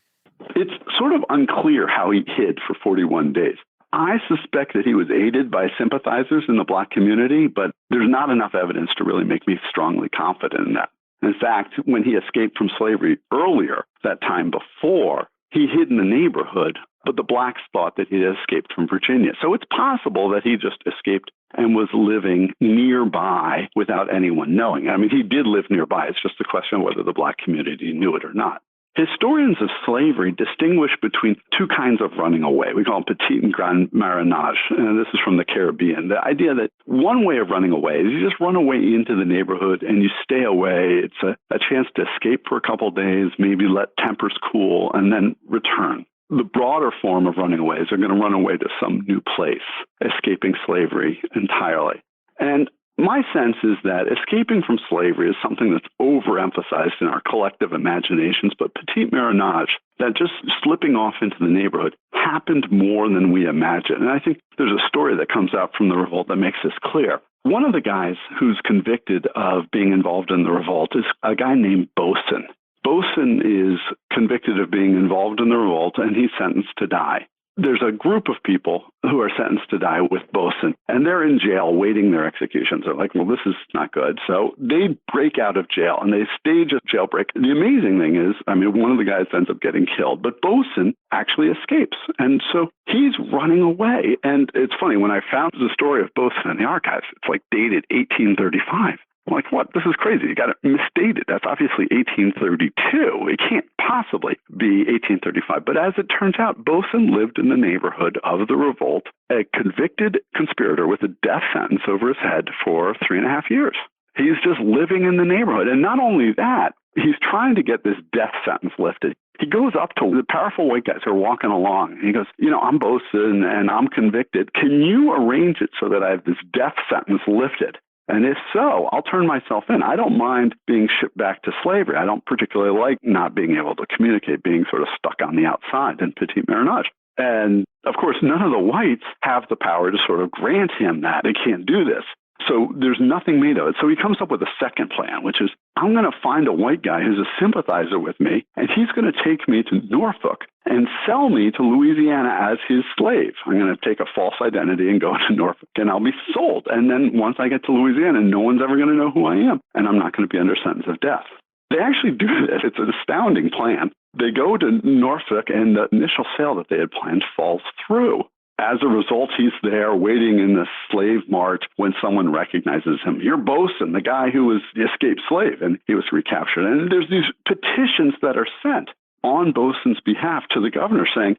C: It's sort of unclear how he hid for 41 days. I suspect that he was aided by sympathizers in the Black community, but there's not enough evidence to really make me strongly confident in that. In fact, when he escaped from slavery earlier, that time before, he hid in the neighborhood, but the Blacks thought that he had escaped from Virginia. So it's possible that he just escaped and was living nearby without anyone knowing. I mean, he did live nearby. It's just a question of whether the Black community knew it or not. Historians of slavery distinguish between two kinds of running away. We call them petit and grand marronage, and this is from the Caribbean. The idea that one way of running away is you just run away into the neighborhood and you stay away. It's a chance to escape for a couple of days, maybe let tempers cool, and then return. The broader form of running away is they're going to run away to some new place, escaping slavery entirely. And my sense is that escaping from slavery is something that's overemphasized in our collective imaginations, but petit marronage, that just slipping off into the neighborhood, happened more than we imagine. And I think there's a story that comes out from the revolt that makes this clear. One of the guys who's convicted of being involved in the revolt is a guy named Bosun. Bosun is convicted of being involved in the revolt, and he's sentenced to die. There's a group of people who are sentenced to die with Bosun, and they're in jail waiting their executions. They're like, well, this is not good. So they break out of jail, and they stage a jailbreak. The amazing thing is, I mean, one of the guys ends up getting killed, but Bosun actually escapes. And so he's running away. And it's funny, when I found the story of Bosun in the archives, it's like dated 1835. I'm like, what? This is crazy. You got it misstated. That's obviously 1832. It can't possibly be 1835. But as it turns out, Bosun lived in the neighborhood of the revolt, a convicted conspirator with a death sentence over his head for 3.5 years. He's just living in the neighborhood. And not only that, he's trying to get this death sentence lifted. He goes up to the powerful white guys who are walking along, and he goes, I'm Bosun and I'm convicted. Can you arrange it so that I have this death sentence lifted? And if so, I'll turn myself in. I don't mind being shipped back to slavery. I don't particularly like not being able to communicate, being sort of stuck on the outside in petit marronage. And of course, none of the whites have the power to sort of grant him that. They can't do this. So there's nothing made of it. So he comes up with a second plan, which is, I'm going to find a white guy who's a sympathizer with me, and he's going to take me to Norfolk and sell me to Louisiana as his slave. I'm going to take a false identity and go to Norfolk, and I'll be sold. And then once I get to Louisiana, no one's ever going to know who I am, and I'm not going to be under sentence of death. They actually do this. It's an astounding plan. They go to Norfolk, and the initial sale that they had planned falls through. As a result, he's there waiting in the slave mart when someone recognizes him. You're Bosun, the guy who was the escaped slave, and he was recaptured. And there's these petitions that are sent on Bosun's behalf to the governor saying,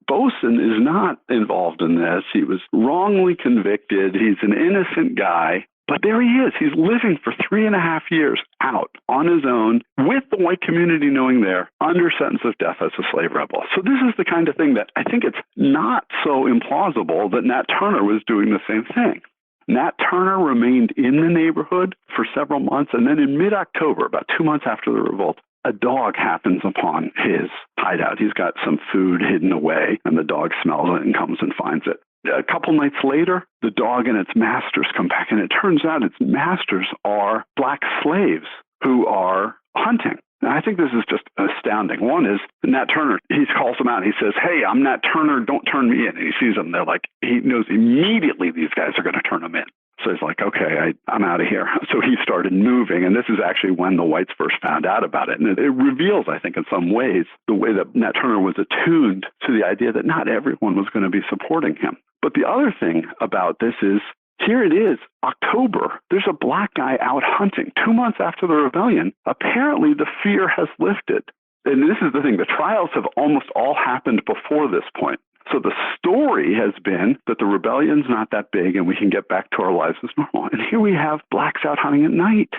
C: Bosun is not involved in this. He was wrongly convicted. He's an innocent guy. But there he is. He's living for 3.5 years out on his own with the white community knowing they're under sentence of death as a slave rebel. So this is the kind of thing that I think it's not so implausible that Nat Turner was doing the same thing. Nat Turner remained in the neighborhood for several months, and then in mid-October, about 2 months after the revolt, a dog happens upon his hideout. He's got some food hidden away, and the dog smells it and comes and finds it. A couple nights later, the dog and its masters come back, and it turns out its masters are black slaves who are hunting. And I think this is just astounding. One is Nat Turner. He calls them out. He says, hey, I'm Nat Turner. Don't turn me in. And he sees them. They're like, he knows immediately these guys are going to turn him in. So he's like, okay, I'm out of here. So he started moving. And this is actually when the whites first found out about it. And it reveals, I think, in some ways, the way that Nat Turner was attuned to the idea that not everyone was going to be supporting him. But the other thing about this is, here it is, October. There's a black guy out hunting 2 months after the rebellion. Apparently, the fear has lifted. And this is the thing. The trials have almost all happened before this point. So the story has been that the rebellion's not that big and we can get back to our lives as normal. And here we have blacks out hunting at night.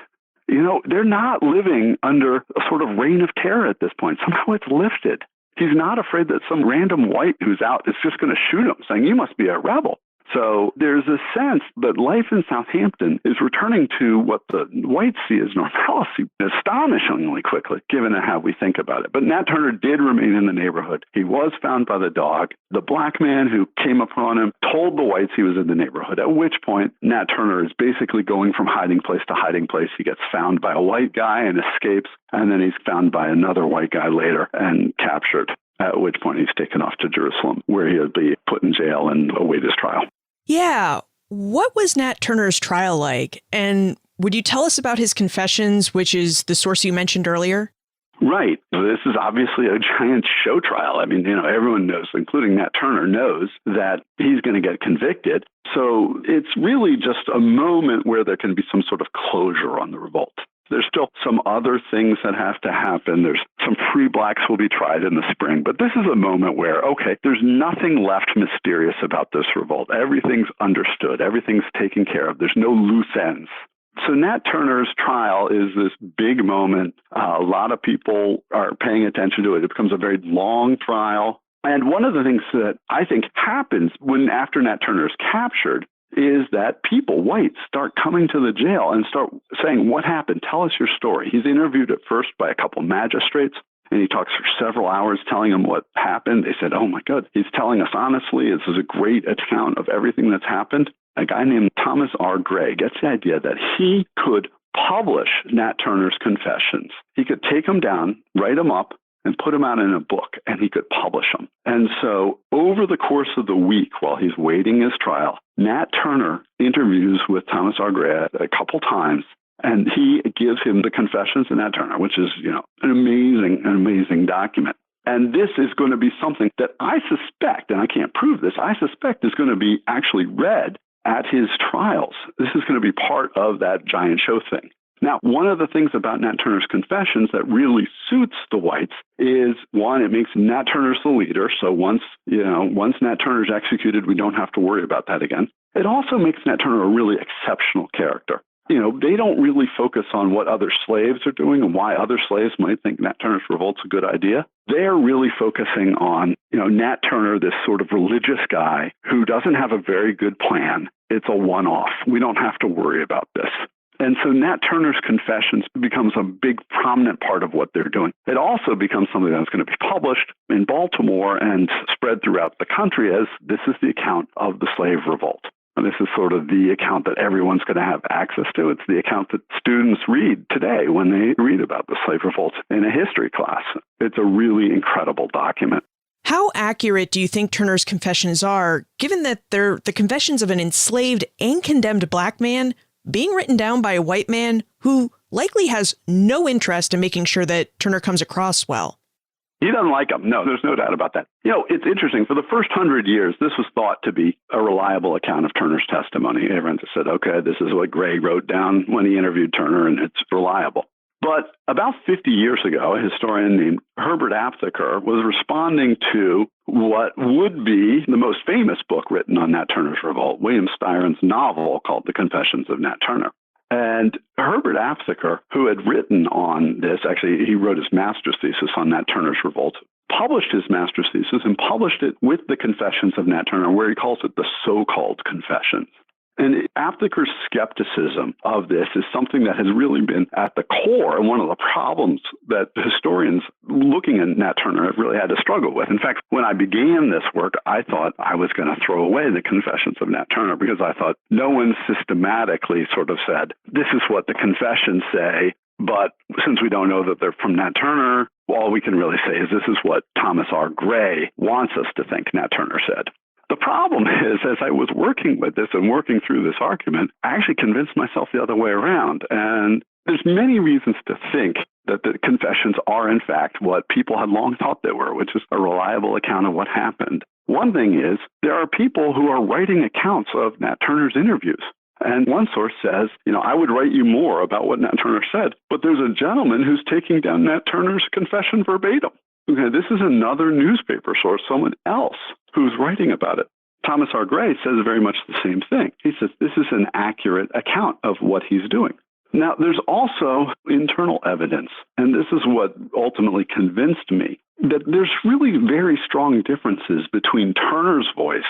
C: They're not living under a sort of reign of terror at this point. Somehow it's lifted. He's not afraid that some random white who's out is just going to shoot him, saying, you must be a rebel. So there's a sense that life in Southampton is returning to what the whites see as normalcy astonishingly quickly, given how we think about it. But Nat Turner did remain in the neighborhood. He was found by the dog. The black man who came upon him told the whites he was in the neighborhood, at which point Nat Turner is basically going from hiding place to hiding place. He gets found by a white guy and escapes, and then he's found by another white guy later and captured. at which point he's taken off to Jerusalem, where he'll be put in jail and await his trial.
B: Yeah. What was Nat Turner's trial like? And would you tell us about his confessions, which is the source you mentioned earlier?
C: Right. This is obviously a giant show trial. I mean, everyone knows, including Nat Turner, knows that he's going to get convicted. So it's really just a moment where there can be some sort of closure on the revolt. There's still some other things that have to happen. There's some free blacks will be tried in the spring. But this is a moment where, okay, there's nothing left mysterious about this revolt. Everything's understood. Everything's taken care of. There's no loose ends. So Nat Turner's trial is this big moment. A lot of people are paying attention to it. It becomes a very long trial. And one of the things that I think happens after Nat Turner is captured is that people, whites, start coming to the jail and start saying, what happened? Tell us your story. He's interviewed at first by a couple magistrates, and he talks for several hours telling them what happened. They said, oh my God, he's telling us honestly. This is a great account of everything that's happened. A guy named Thomas R. Gray gets the idea that he could publish Nat Turner's confessions. He could take them down, write them up, and put them out in a book, and he could publish them. And so over the course of the week while he's waiting his trial, Nat Turner interviews with Thomas R. Gray a couple times, and he gives him the confessions of Nat Turner, which is, an amazing document. And this is going to be something that I suspect, and I can't prove this, I suspect is going to be actually read at his trials. This is going to be part of that giant show thing. Now, one of the things about Nat Turner's confessions that really suits the whites is, one, it makes Nat Turner's the leader. So once Nat Turner's executed, we don't have to worry about that again. It also makes Nat Turner a really exceptional character. They don't really focus on what other slaves are doing and why other slaves might think Nat Turner's revolt's a good idea. They're really focusing on, Nat Turner, this sort of religious guy who doesn't have a very good plan. It's a one-off. We don't have to worry about this. And so Nat Turner's confessions becomes a big prominent part of what they're doing. It also becomes something that's going to be published in Baltimore and spread throughout the country as this is the account of the slave revolt. And this is sort of the account that everyone's going to have access to. It's the account that students read today when they read about the slave revolt in a history class. It's a really incredible document.
B: How accurate do you think Turner's confessions are, given that they're the confessions of an enslaved and condemned black man being written down by a white man who likely has no interest in making sure that Turner comes across well?
C: He doesn't like them. No, there's no doubt about that. It's interesting. For the first 100 years, this was thought to be a reliable account of Turner's testimony. Everyone just said, okay, this is what Gray wrote down when he interviewed Turner, and it's reliable. But about 50 years ago, a historian named Herbert Aptheker was responding to what would be the most famous book written on Nat Turner's revolt, William Styron's novel called The Confessions of Nat Turner. And Herbert Aptheker, who had written on this, actually, he wrote his master's thesis on Nat Turner's revolt, published his master's thesis and published it with the Confessions of Nat Turner, where he calls it the so-called Confessions. And Aptheker's skepticism of this is something that has really been at the core and one of the problems that historians looking at Nat Turner have really had to struggle with. In fact, when I began this work, I thought I was going to throw away the Confessions of Nat Turner because I thought no one systematically sort of said, this is what the Confessions say, but since we don't know that they're from Nat Turner, all we can really say is this is what Thomas R. Gray wants us to think Nat Turner said. The problem is, as I was working with this and working through this argument, I actually convinced myself the other way around. And there's many reasons to think that the confessions are, in fact, what people had long thought they were, which is a reliable account of what happened. One thing is, there are people who are writing accounts of Nat Turner's interviews. And one source says, I would write you more about what Nat Turner said, but there's a gentleman who's taking down Nat Turner's confession verbatim. Okay, this is another newspaper source, someone else who's writing about it. Thomas R. Gray says very much the same thing. He says this is an accurate account of what he's doing. Now, there's also internal evidence, and this is what ultimately convinced me, that there's really very strong differences between Turner's voice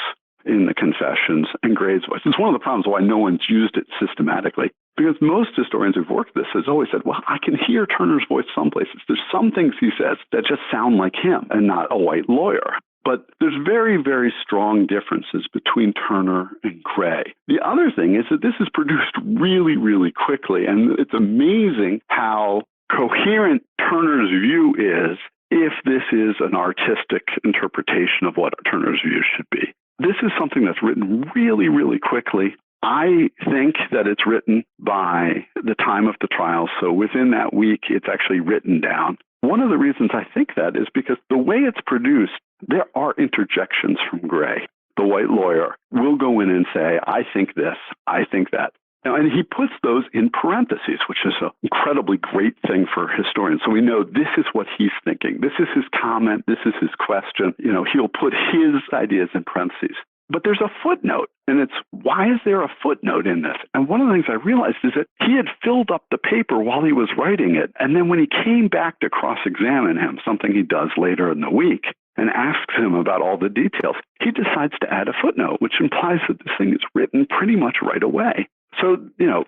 C: in the Confessions and Gray's voice. It's one of the problems why no one's used it systematically. Because most historians who've worked this has always said, well, I can hear Turner's voice some places. There's some things he says that just sound like him and not a white lawyer. But there's very, very strong differences between Turner and Gray. The other thing is that this is produced really, really quickly. And it's amazing how coherent Turner's view is if this is an artistic interpretation of what Turner's view should be. This is something that's written really, really quickly. I think that it's written by the time of the trial, so within that week, it's actually written down. One of the reasons I think that is because the way it's produced, there are interjections from Gray. The white lawyer will go in and say, I think this, I think that. And he puts those in parentheses, which is an incredibly great thing for historians. So we know this is what he's thinking. This is his comment. This is his question. He'll put his ideas in parentheses. But there's a footnote, and it's, why is there a footnote in this? And one of the things I realized is that he had filled up the paper while he was writing it. And then when he came back to cross-examine him, something he does later in the week, and asks him about all the details, he decides to add a footnote, which implies that this thing is written pretty much right away. So,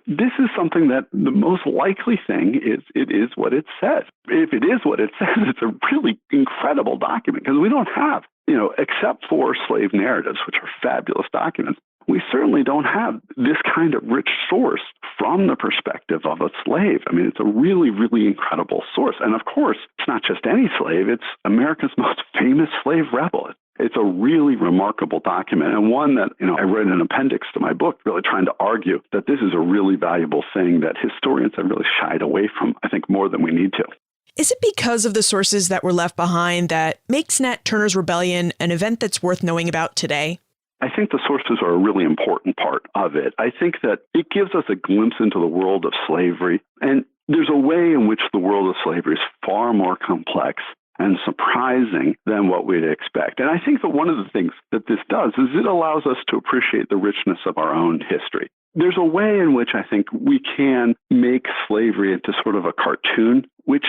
C: this is something that the most likely thing is it is what it says. If it is what it says, it's a really incredible document because we don't have, except for slave narratives, which are fabulous documents, we certainly don't have this kind of rich source from the perspective of a slave. I mean, it's a really, really incredible source. And of course, it's not just any slave, it's America's most famous slave rebel. It's a really remarkable document, and one that, I read an appendix to my book really trying to argue that this is a really valuable thing that historians have really shied away from, I think, more than we need to.
B: Is it because of the sources that were left behind that makes Nat Turner's Rebellion an event that's worth knowing about today?
C: I think the sources are a really important part of it. I think that it gives us a glimpse into the world of slavery, and there's a way in which the world of slavery is far more complex and surprising than what we'd expect. And I think that one of the things that this does is it allows us to appreciate the richness of our own history. There's a way in which I think we can make slavery into sort of a cartoon, which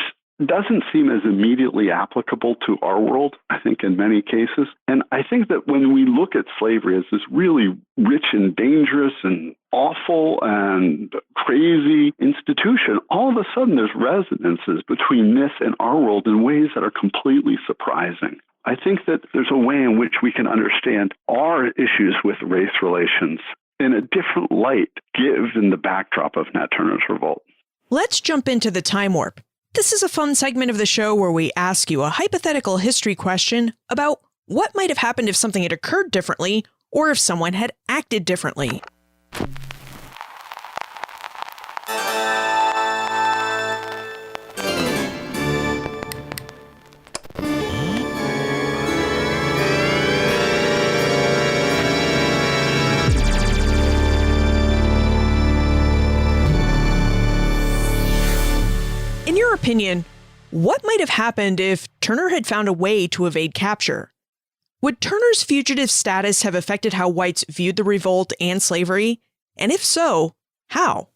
C: doesn't seem as immediately applicable to our world, I think, in many cases. And I think that when we look at slavery as this really rich and dangerous and awful and crazy institution, all of a sudden there's resonances between this and our world in ways that are completely surprising. I think that there's a way in which we can understand our issues with race relations in a different light, given the backdrop of Nat Turner's Revolt.
B: Let's jump into the time warp. This is a fun segment of the show where we ask you a hypothetical history question about what might have happened if something had occurred differently or if someone had acted differently. In your opinion, what might have happened if Turner had found a way to evade capture? Would Turner's fugitive status have affected how whites viewed the revolt and slavery? And if so, how?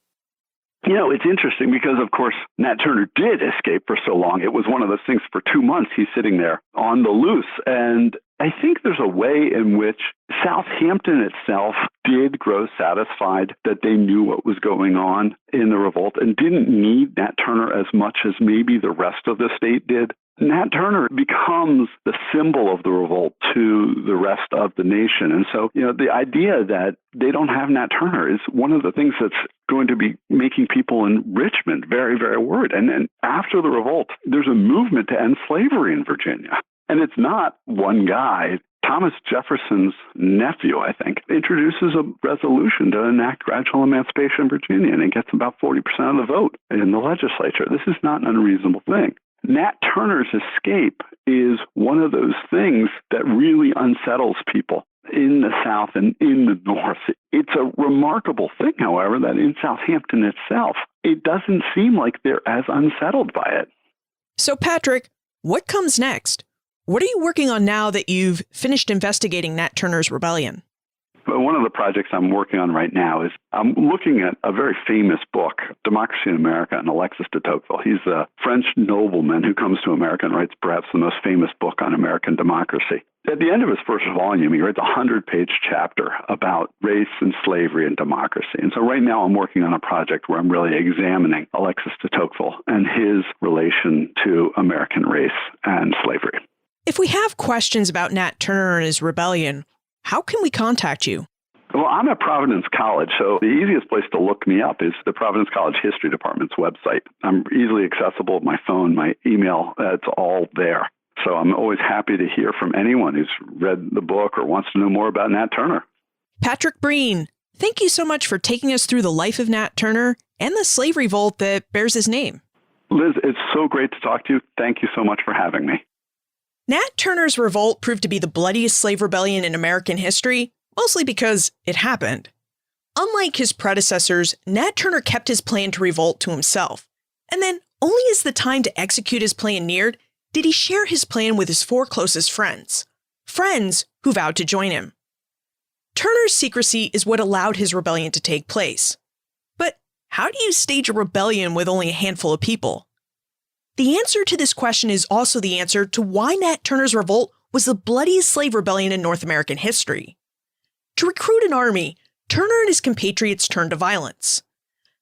C: It's interesting because, of course, Nat Turner did escape for so long. It was one of those things for 2 months he's sitting there on the loose. And I think there's a way in which Southampton itself did grow satisfied that they knew what was going on in the revolt and didn't need Nat Turner as much as maybe the rest of the state did. Nat Turner becomes the symbol of the revolt to the rest of the nation. And so, the idea that they don't have Nat Turner is one of the things that's going to be making people in Richmond very, very worried. And then after the revolt, there's a movement to end slavery in Virginia. And it's not one guy. Thomas Jefferson's nephew, I think, introduces a resolution to enact gradual emancipation in Virginia, and it gets about 40% of the vote in the legislature. This is not an unreasonable thing. Nat Turner's escape is one of those things that really unsettles people in the South and in the North. It's a remarkable thing, however, that in Southampton itself, it doesn't seem like they're as unsettled by it.
B: So, Patrick, what comes next? What are you working on now that you've finished investigating Nat Turner's Rebellion?
C: One of the projects I'm working on right now is I'm looking at a very famous book, Democracy in America, and Alexis de Tocqueville. He's a French nobleman who comes to America and writes perhaps the most famous book on American democracy. At the end of his first volume, he writes a 100-page chapter about race and slavery and democracy. And so right now I'm working on a project where I'm really examining Alexis de Tocqueville and his relation to American race and slavery.
B: If we have questions about Nat Turner and his rebellion, how can we contact you?
C: Well, I'm at Providence College, so the easiest place to look me up is the Providence College History Department's website. I'm easily accessible with my phone, my email, it's all there. So I'm always happy to hear from anyone who's read the book or wants to know more about Nat Turner.
B: Patrick Breen, thank you so much for taking us through the life of Nat Turner and the slave revolt that bears his name.
C: Liz, it's so great to talk to you. Thank you so much for having me.
B: Nat Turner's revolt proved to be the bloodiest slave rebellion in American history, mostly because it happened. Unlike his predecessors, Nat Turner kept his plan to revolt to himself. And then, only as the time to execute his plan neared, did he share his plan with his 4 closest friends. Friends who vowed to join him. Turner's secrecy is what allowed his rebellion to take place. But how do you stage a rebellion with only a handful of people? The answer to this question is also the answer to why Nat Turner's revolt was the bloodiest slave rebellion in North American history. To recruit an army, Turner and his compatriots turned to violence.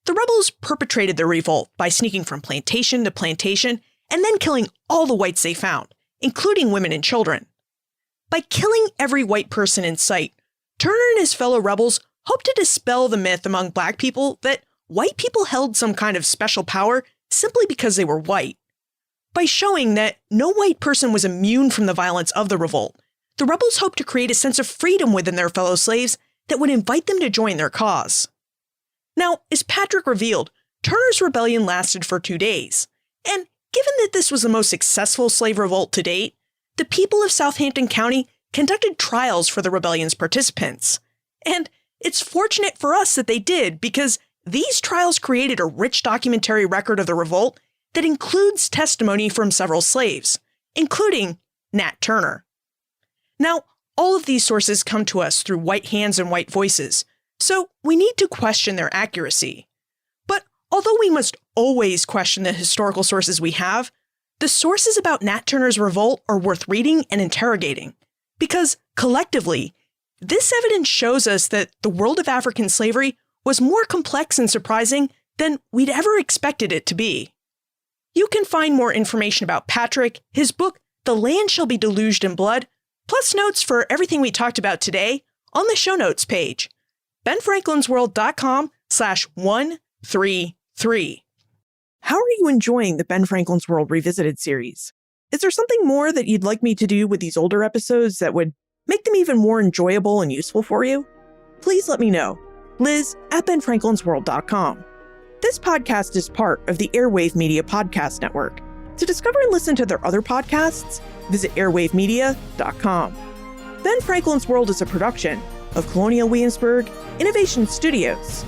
B: The rebels perpetrated their revolt by sneaking from plantation to plantation and then killing all the whites they found, including women and children. By killing every white person in sight, Turner and his fellow rebels hoped to dispel the myth among black people that white people held some kind of special power simply because they were white. By showing that no white person was immune from the violence of the revolt, the rebels hoped to create a sense of freedom within their fellow slaves that would invite them to join their cause. Now, as Patrick revealed, Turner's rebellion lasted for 2 days, and given that this was the most successful slave revolt to date, the people of Southampton County conducted trials for the rebellion's participants. And it's fortunate for us that they did, because these trials created a rich documentary record of the revolt that includes testimony from several slaves, including Nat Turner. Now, all of these sources come to us through white hands and white voices, so we need to question their accuracy. But although we must always question the historical sources we have, the sources about Nat Turner's revolt are worth reading and interrogating, because collectively, this evidence shows us that the world of African slavery was more complex and surprising than we'd ever expected it to be. You can find more information about Patrick, his book, The Land Shall Be Deluged in Blood, plus notes for everything we talked about today on the show notes page, benfranklinsworld.com/133. How are you enjoying the Ben Franklin's World Revisited series? Is there something more that you'd like me to do with these older episodes that would make them even more enjoyable and useful for you? Please let me know. Liz@benfranklinsworld.com. This podcast is part of the Airwave Media Podcast Network. To discover and listen to their other podcasts, visit airwavemedia.com. Ben Franklin's World is a production of Colonial Williamsburg Innovation Studios.